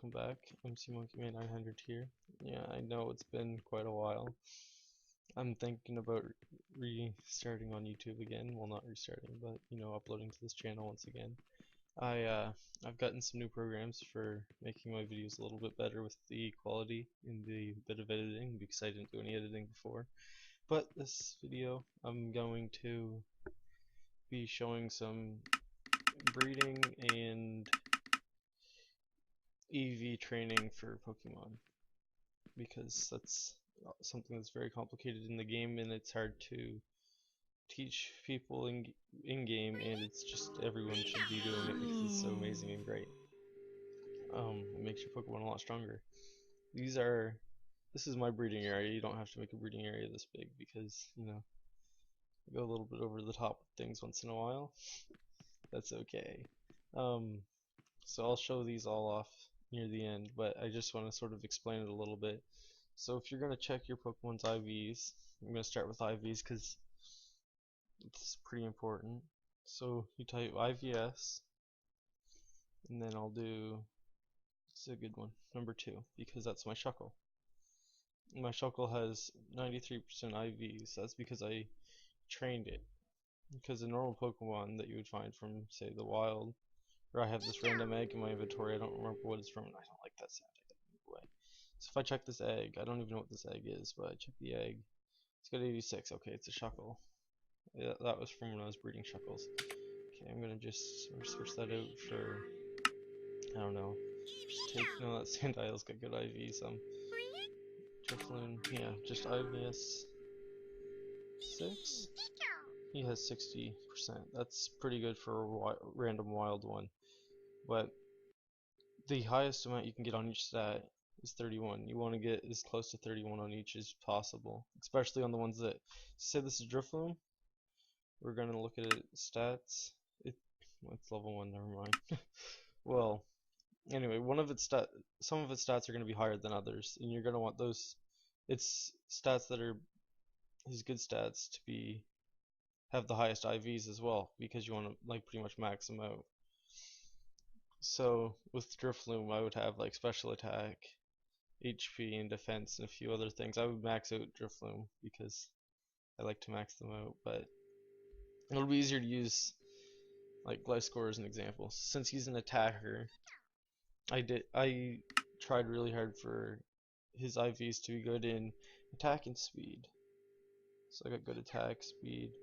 welcome back. I'm iceymon here. Yeah, I know it's been quite a while. I'm thinking about restarting on YouTube again. Well, not restarting, but uploading to this channel once again. I've gotten some new programs for making my videos a little bit better with the quality in the bit of editing because I didn't do any editing before. But this video, I'm going to be showing some breeding and EV training for Pokemon because that's something that's very complicated in the game and it's hard to teach people in game, and it's just everyone should be doing it because it's so amazing and great. It makes your Pokemon a lot stronger. This is my breeding area. You don't have to make a breeding area this big because I go a little bit over the top with things once in a while. That's okay. So I'll show these all off near the end, but I just want to sort of explain it a little bit. So if you're going to check your Pokemon's IVs, I'm going to start with IVs because it's pretty important. So you type IVS, and then I'll do, it's a good one, number 2, because that's my Shuckle. My Shuckle has 93% IVs. That's because I trained it. Because a normal Pokemon that you would find from, say, the wild, or I have this random egg in my inventory, I don't remember what it's from, and I don't like that sound, I gotta move away. So if I check this egg, I don't even know what this egg is, but I check the egg, it's got 86, okay, it's a Shuckle. Yeah, that was from when I was breeding Shuckles. Okay, I'm gonna just switch that out for, I don't know, no, that Sandile's got good IVs, Drifloon, yeah, just IVS 6. He has 60%. That's pretty good for a random wild one. But the highest amount you can get on each stat is 31. You want to get as close to 31 on each as possible, especially on the ones that, say this is Drifloon. We're going to look at its stats. It's level 1, never mind. Well, anyway, some of its stats are going to be higher than others, and you're going to want its stats that are his good stats to have the highest IVs as well, because you want to pretty much max them out. So with Drifloon, I would have special attack, HP, and defense, and a few other things. I would max out Drifloon because I like to max them out, but it'll be easier to use Gliscor as an example. Since he's an attacker, I tried really hard for his IVs to be good in attack and speed. So I got good attack, speed.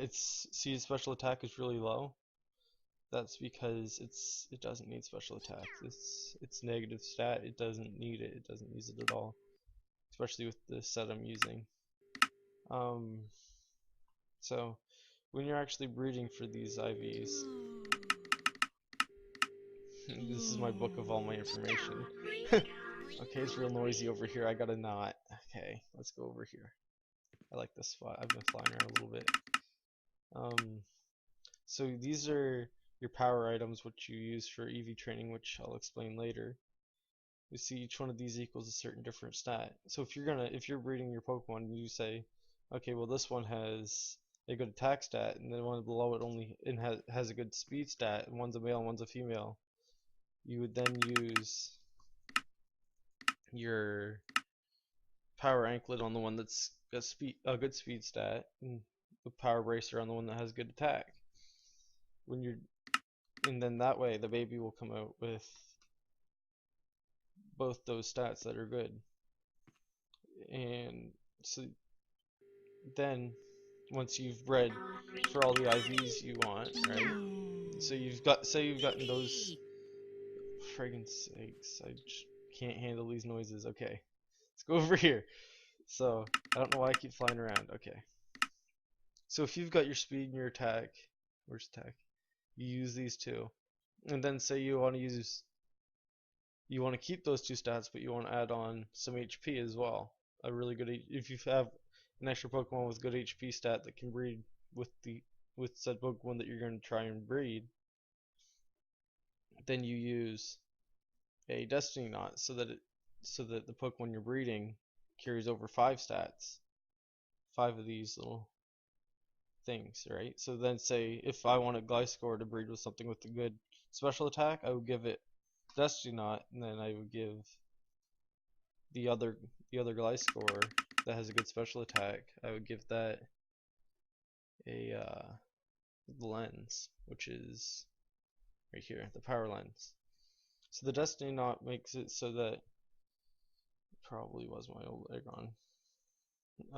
See, his special attack is really low. That's because it doesn't need special attack. It's negative stat. It doesn't need it. It doesn't use it at all, especially with the set I'm using. So when you're actually breeding for these IVs, this is my book of all my information. Okay, it's real noisy over here. I got a knot. Okay, let's go over here. I like this spot. I've been flying around a little bit. So these are your power items, which you use for EV training, which I'll explain later. You see, each one of these equals a certain different stat. So if you're breeding your Pokemon, you say, okay, well this one has a good attack stat, and then one below it has a good speed stat, and one's a male and one's a female. You would then use your power anklet on the one that's got a good speed stat, and the power bracer on the one that has good attack. And then that way the baby will come out with both those stats that are good. And so then once you've bred for all the IVs you want, right? So you've gotten those, friggin' sakes, I just can't handle these noises. Okay, let's go over here. So I don't know why I keep flying around. Okay, so if you've got your speed and your attack, where's attack? You use these two, and then say you want to keep those two stats, but you want to add on some HP as well. A really good, if you have an extra Pokemon with good HP stat that can breed with said Pokemon that you're going to try and breed, then you use a Destiny Knot so that the Pokemon you're breeding carries over 5 stats, 5 of these little things, right? So then say if I wanted Gliscor to breed with something with a good special attack, I would give it Destiny Knot, and then I would give the other Gliscor that has a good special attack. I would give that a lens, which is right here, the power lens. So the Destiny Knot makes it so that probably was my old Aegon.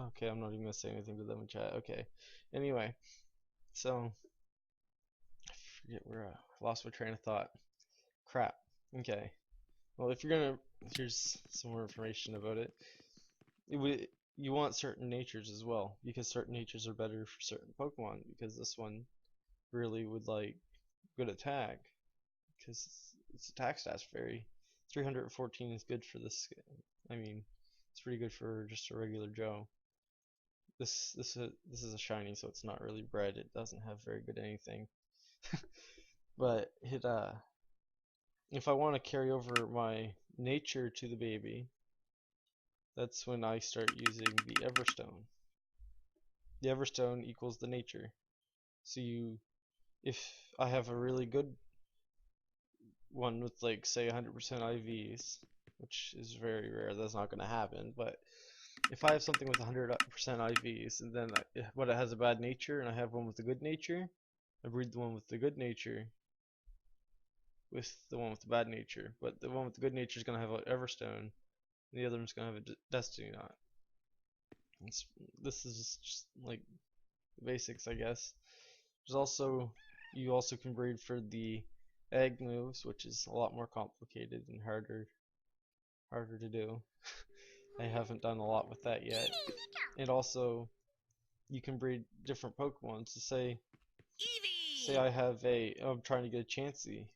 Okay, I'm not even gonna say anything to them in chat. Okay. Anyway, so I forget where I lost my train of thought. Crap. Okay. Well, if you're gonna, here's some more information about it. You want certain natures as well, because certain natures are better for certain Pokemon. Because this one really would like good attack, because its attack stats vary. 314 is good for this. I mean, it's pretty good for just a regular Joe. This is a shiny, so it's not really bred. It doesn't have very good anything. But it if I want to carry over my nature to the baby, that's when I start using the Everstone. The Everstone equals the nature. So if I have a really good one with like say 100% IVs, which is very rare, that's not going to happen, but if I have something with 100% IVs and then it has a bad nature and I have one with a good nature, I breed the one with the good nature with the one with the bad nature, but the one with the good nature is going to have an Everstone and the other one's going to have a Destiny Knot. This is just like the basics, I guess. There's also, you also can breed for the egg moves, which is a lot more complicated and harder to do. I haven't done a lot with that yet. And also, you can breed different Pokemon. So say I have I'm trying to get a Chansey.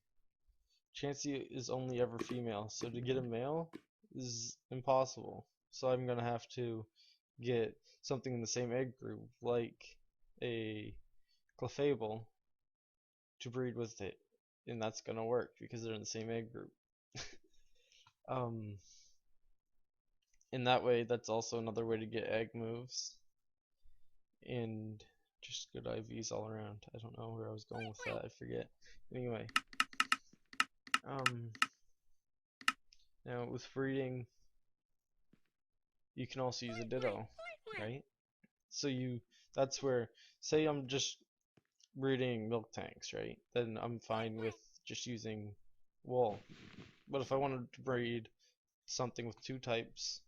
Chansey is only ever female, so to get a male is impossible. So I'm gonna have to get something in the same egg group, like a Clefable, to breed with it, and that's gonna work because they're in the same egg group. In that way, that's also another way to get egg moves and just good IVs all around. I don't know where I was going with that, I forget. Anyway, now with breeding, you can also use a Ditto, right? So that's where, say I'm just breeding milk tanks, right? Then I'm fine with just using wool. But if I wanted to breed something with two types,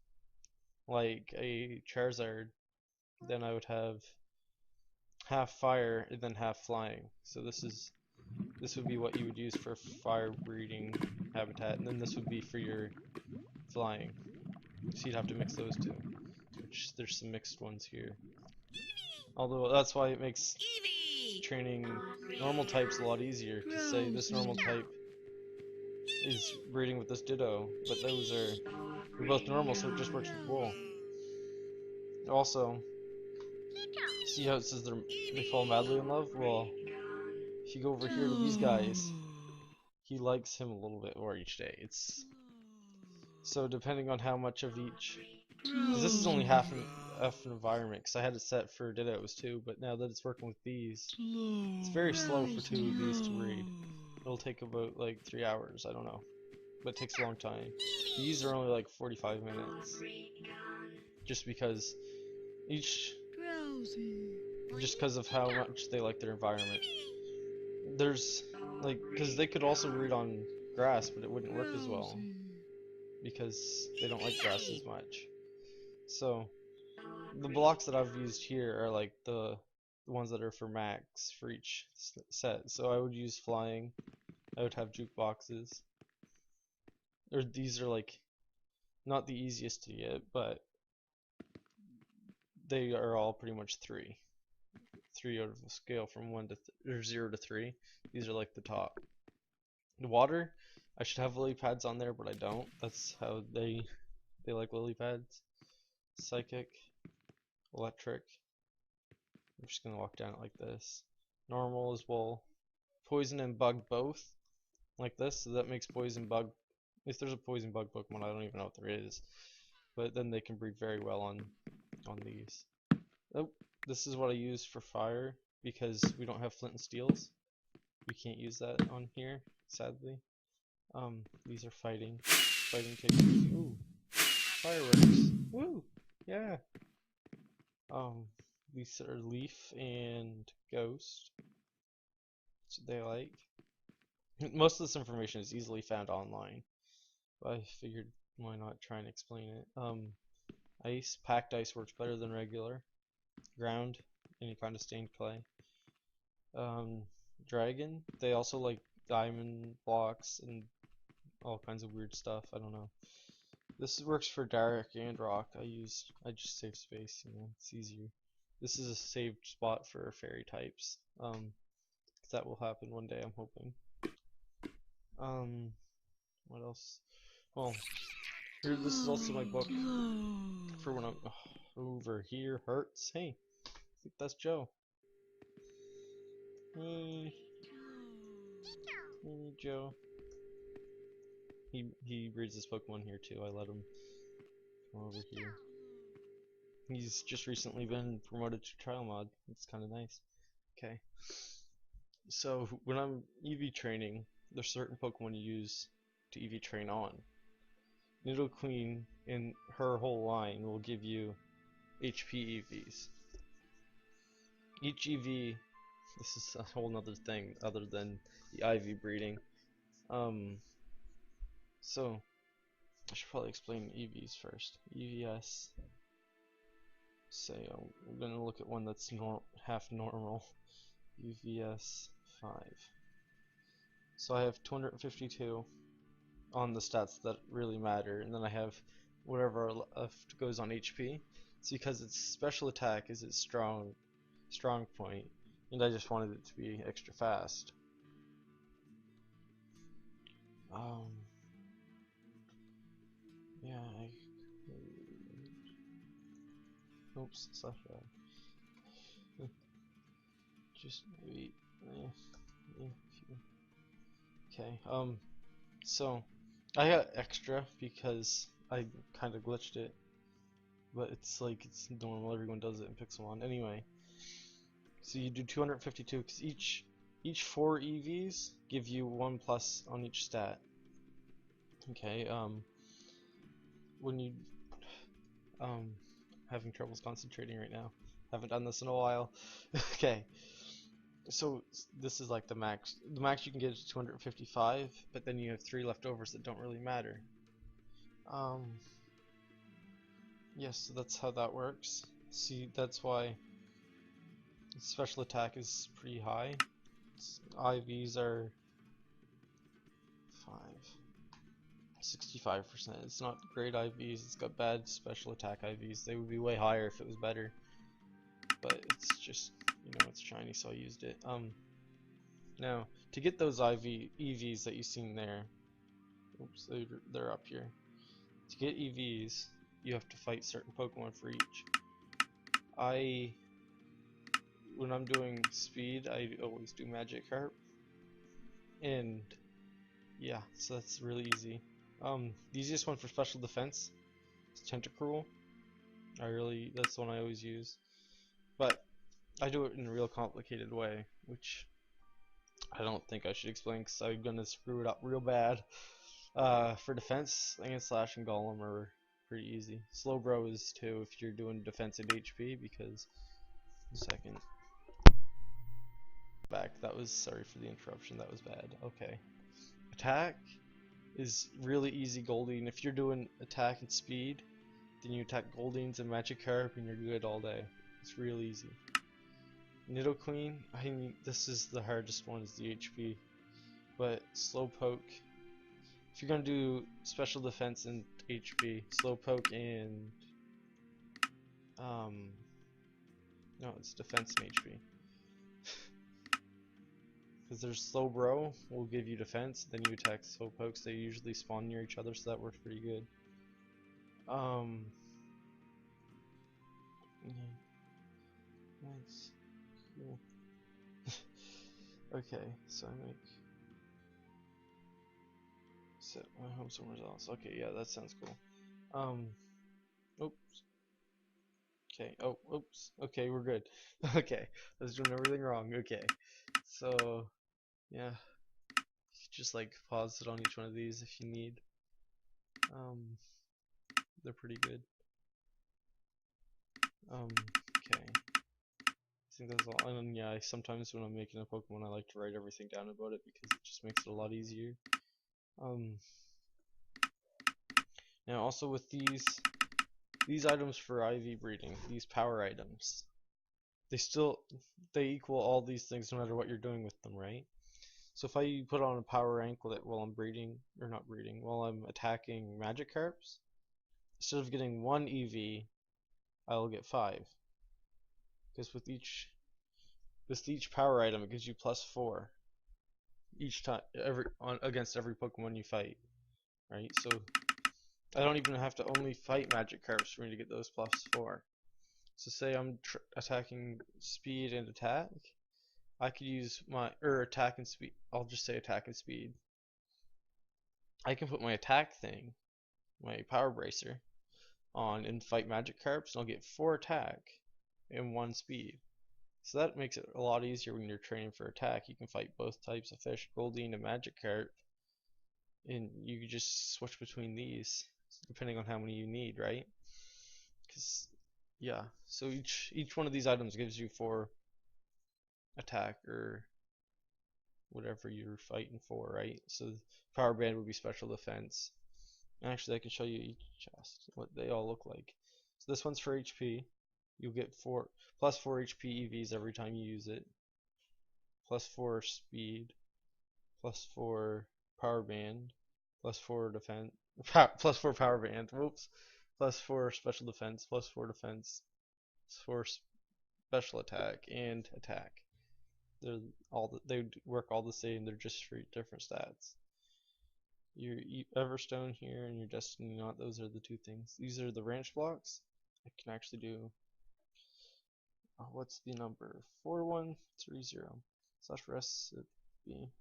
like a Charizard, then I would have half fire and then half flying. So this would be what you would use for fire breeding habitat, and then this would be for your flying. So you'd have to mix those two, which there's some mixed ones here. Although that's why it makes training normal types a lot easier, because say this normal type is breeding with this Ditto, but they're both normal, so it just works with wool. Also, see how it says they fall madly in love? Well, if you go over here to these guys, he likes him a little bit more each day. It's so depending on how much of each, because this is only half an environment, because I had it set for Dittos too, but now that it's working with these, it's very slow for two of these to breed. It'll take about like 3 hours, I don't know, but it takes a long time. These are only like 45 minutes, just because of how much they like their environment. There's like, because they could also breed on grass, but it wouldn't work as well because they don't like grass as much. So the blocks that I've used here are like the ones that are for max for each set. So I would use flying. I would have jukeboxes. Or these are like not the easiest to get, but they are all pretty much 3 out of a scale from 0 to 3. These are like the top. The water, I should have lily pads on there, but I don't. That's how they like lily pads. Psychic, electric. I'm just gonna walk down it like this. Normal as well. Poison and bug both, like this. So that makes poison bug. If there's a poison bug Pokemon, I don't even know if there is. But then they can breed very well on these. Oh, this is what I use for fire because we don't have flint and steels. We can't use that on here, sadly. These are fighting techniques. Ooh, fireworks. Woo, yeah. These are Leaf and Ghost. That's what they like. Most of this information is easily found online, but I figured why not try and explain it. Ice, packed ice works better than regular. Ground, any kind of stained clay. Dragon, they also like diamond blocks and all kinds of weird stuff. I don't know. This works for Derek and Rock. I just save space, it's easier. This is a saved spot for fairy types. That will happen one day, I'm hoping. What else? Well, here, this is also my book for when I'm over here hurts. Hey, I think that's Joe. Hey, hey Joe. He reads this Pokemon here too. I let him come over here. He's just recently been promoted to trial mod. It's kind of nice. Okay. So when I'm EV training, there's certain Pokemon you use to EV train on. Nidoqueen and her whole line will give you HP EVs. Each EV, this is a whole nother thing other than the IV breeding. So I should probably explain EVs first. EVS. Say we're gonna look at one that's half normal. EVS 5. So I have 252 on the stats that really matter, and then I have whatever left goes on HP. It's because its special attack is its strong point, and I just wanted it to be extra fast. Yeah, oops, stuff. Just wait. Okay. So I got extra because I kind of glitched it, but it's like it's normal. Everyone does it in Pixelmon anyway. So you do 252 because each 4 EVs give you 1 plus on each stat. Okay. When you having troubles concentrating right now. Haven't done this in a while. Okay. So this is like the max. The max you can get is 255, but then you have 3 leftovers that don't really matter. Yes, so that's how that works. See, that's why special attack is pretty high. IVs are 65%. It's not great IVs, it's got bad special attack IVs. They would be way higher if it was better. But it's just, it's shiny, so I used it. Now, to get those EVs that you've seen there, oops, they're up here. To get EVs, you have to fight certain Pokemon for each. When I'm doing speed, I always do Magikarp. And yeah, so that's really easy. The easiest one for special defense is Tentacruel. That's the one I always use. But I do it in a real complicated way, which I don't think I should explain because I'm gonna screw it up real bad. For defense, I think Slash and Golem are pretty easy. Slowbro is too if you're doing defense and HP because. Second. Back. Sorry for the interruption. That was bad. Okay. Attack is really easy Goldeen. If you're doing attack and speed, then you attack Goldeens and Magikarp and you're good all day. It's real easy. Nidoqueen, this is the hardest one, is the HP. But Slowpoke, if you're gonna do special defense and HP, Slowpoke and no, it's defense and HP. Because there's Slowbro will give you defense, then you attack Slowpokes. They usually spawn near each other, so that works pretty good. Yeah. Nice. Cool. Okay, so set my home somewhere else. Okay, yeah, that sounds cool. Oops. Okay, oops. Okay, we're good. Okay, I was doing everything wrong. Okay, so, yeah. just like pause it on each one of these if you need. They're pretty good. Okay. I think that's all. And then, yeah, sometimes when I'm making a Pokemon, I like to write everything down about it because it just makes it a lot easier. Now also with these items for IV breeding, these power items, they equal all these things no matter what you're doing with them, right? So if I put on a power anklet while I'm breeding, or not breeding, while I'm attacking Magikarps, instead of getting 1 EV, I'll get 5. Because with each power item, it gives you +4 each time, against every Pokemon you fight, right? So I don't even have to only fight Magikarps for me to get those +4. So say I'm attacking speed and attack, I could use my attack and speed. I'll just say attack and speed. I can put my attack thing, my power bracer, on and fight Magikarps, and I'll get 4 attack and 1 speed. So that makes it a lot easier when you're training for attack. You can fight both types of fish, Goldeen and Magikarp, and you can just switch between these depending on how many you need, right? Because yeah, so each one of these items gives you 4 attack or whatever you're fighting for, right? So power band would be special defense. Actually, I can show you each chest, what they all look like. So this one's for HP. You'll get +4 HP EVs every time you use it. +4 speed. +4 power band. +4 defense. +4 power band. Whoops. +4 special defense. +4 defense. +4 special attack and attack. They work all the same. They're just for different stats. Your Everstone here and your Destiny Knot, those are the 2 things. These are the ranch blocks. I can actually do, what's the number? 4130/recipe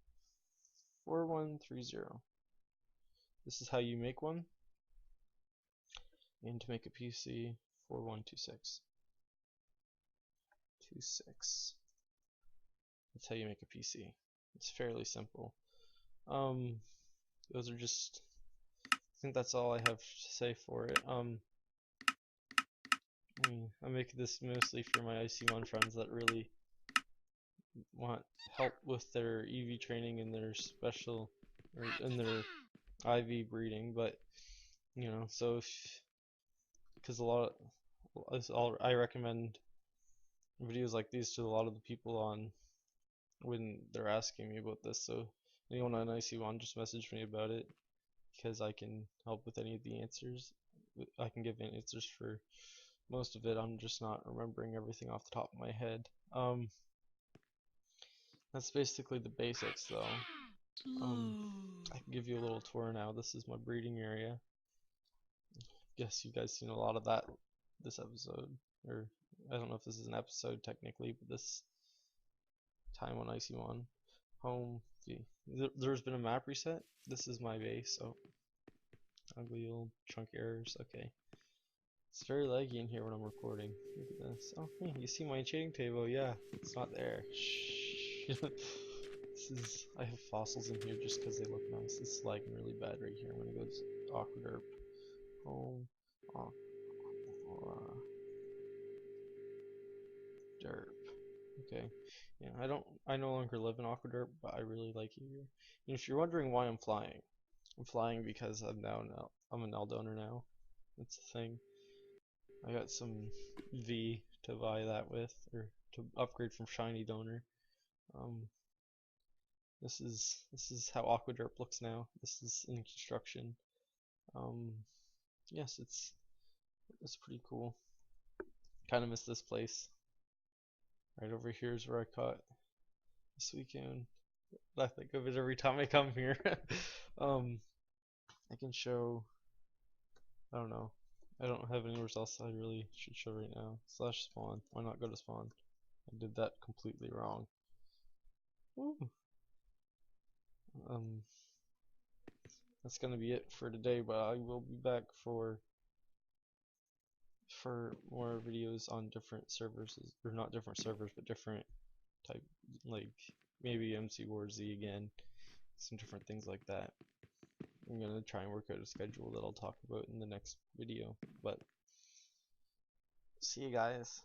4130. This is how you make one. And to make a PC, 4126. 26. That's how you make a PC. It's fairly simple. Those are just, I think that's all I have to say for it. I make this mostly for my iceymon friends that really want help with their EV training and their special, or in their IV breeding, but you know, so because I recommend videos like these to a lot of the people on when they're asking me about this. So anyone on iceymon, just message me about it because I can help with any of the answers. I can give answers for most of it. I'm just not remembering everything off the top of my head. That's basically the basics though. I can give you a little tour now. This is my breeding area. Guess you guys seen a lot of that this episode, or I don't know if this is an episode technically, but this time on iceymon. Home. There's been a map reset. This is my base, so ugly old chunk errors. Okay. It's very laggy in here when I'm recording. Look at this. Oh, hey, you see my enchanting table? Yeah, it's not there. Shh. I have fossils in here just because they look nice. This is lagging really bad right here. I'm gonna go to Aquaderp. Home. Derp. Okay. Yeah, I no longer live in Aquaderp, but I really like it here. And if you're wondering why I'm flying because I'm an L-donor now. That's the thing. I got some V to buy that with, or to upgrade from shiny donor. This is how Aquaderp looks now. This is in construction. Yes, it's pretty cool. Kind of miss this place. Right over here is where I caught this weekend. I think of it every time I come here. I can show. I don't know. I don't have anywhere else I really should show right now. /spawn. Why not go to spawn? I did that completely wrong. Woo. That's gonna be it for today, but I will be back for more videos on different servers, or not different servers, but different type, like maybe MC War Z again. some different things like that. I'm gonna try and work out a schedule that I'll talk about in the next video. But see you guys.